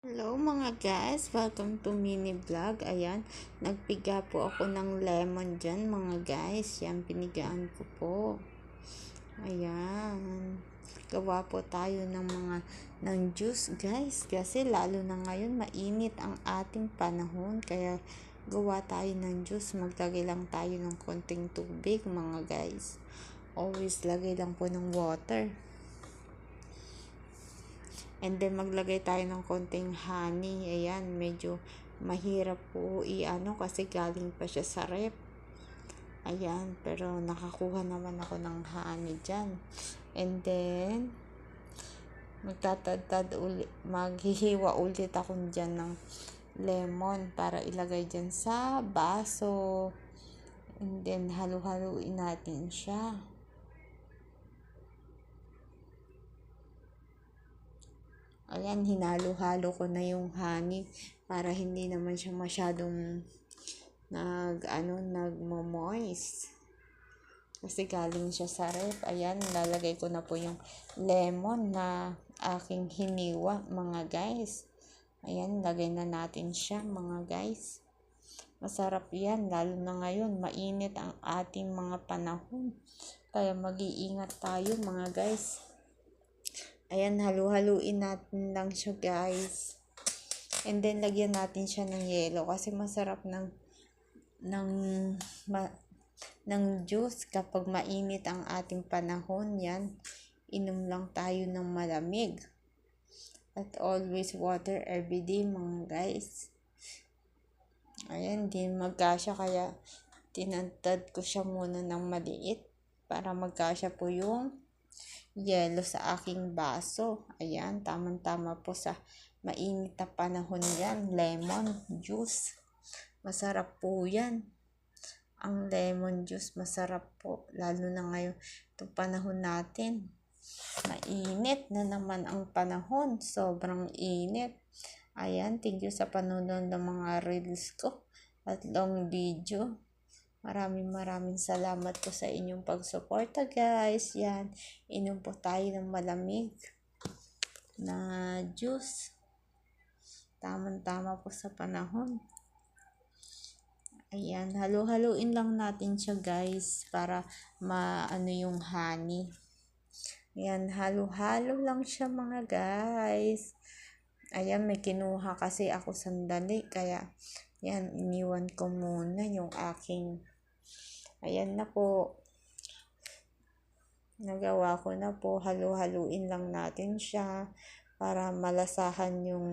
Hello mga guys, welcome to mini vlog. Ayan, nagpiga po ako ng lemon dyan mga guys. Yan, pinigaan ko po. Ayan, gawa po tayo ng juice guys. Kasi lalo na ngayon mainit ang ating panahon. Kaya gawa tayo ng juice. Maglagay lang tayo ng konting tubig mga guys. Always lagay lang po ng water. And then, maglagay tayo ng konting honey. Ayan, medyo mahirap po kasi galing pa siya sa rep. Ayan, pero nakakuha naman ako ng honey dyan. And then, maghihiwa ulit ako dyan ng lemon para ilagay dyan sa baso. And then, halu-haluin natin siya. Ayan, hinalo-halo ko na yung honey para hindi naman siya masyadong nagmo-moist. Kasi galing siya sa ref. Ayan, lalagay ko na po yung lemon na aking hiniwa, mga guys. Ayan, lagay na natin siya, mga guys. Masarap yan, lalo na ngayon, mainit ang ating mga panahon. Kaya mag-iingat tayo, mga guys. Ayan, halu-haluin natin lang siya guys. And then, lagyan natin siya ng yelo kasi masarap ng juice kapag mainit ang ating panahon. Yan, inom lang tayo ng malamig. At always water everyday mga guys. Ayan, di magkasya kaya tinantad ko siya muna ng maliit para magkasya po yung yelo sa aking baso. Ayan, tamang-tama po sa mainit na panahon yan. Lemon juice. Masarap po yan. Ang lemon juice, masarap po. Lalo na ngayon, itong panahon natin. Mainit na naman ang panahon. Sobrang init. Ayan, thank you sa panonood ng mga reels ko at long video. Maraming salamat po sa inyong pagsuporta guys. Yan, inom po tayo ng malamig na juice. Tamang-tama po sa panahon. Ayan, halu-haluin lang natin siya guys para maano yung honey. Ayan, halo-halo lang siya mga guys. Ayan, may kinuha kasi ako sandali. Kaya, yan, iniwan ko muna yung aking. Ayan na po. Nagawa ko na po. Halu-haluin lang natin siya para malasahan yung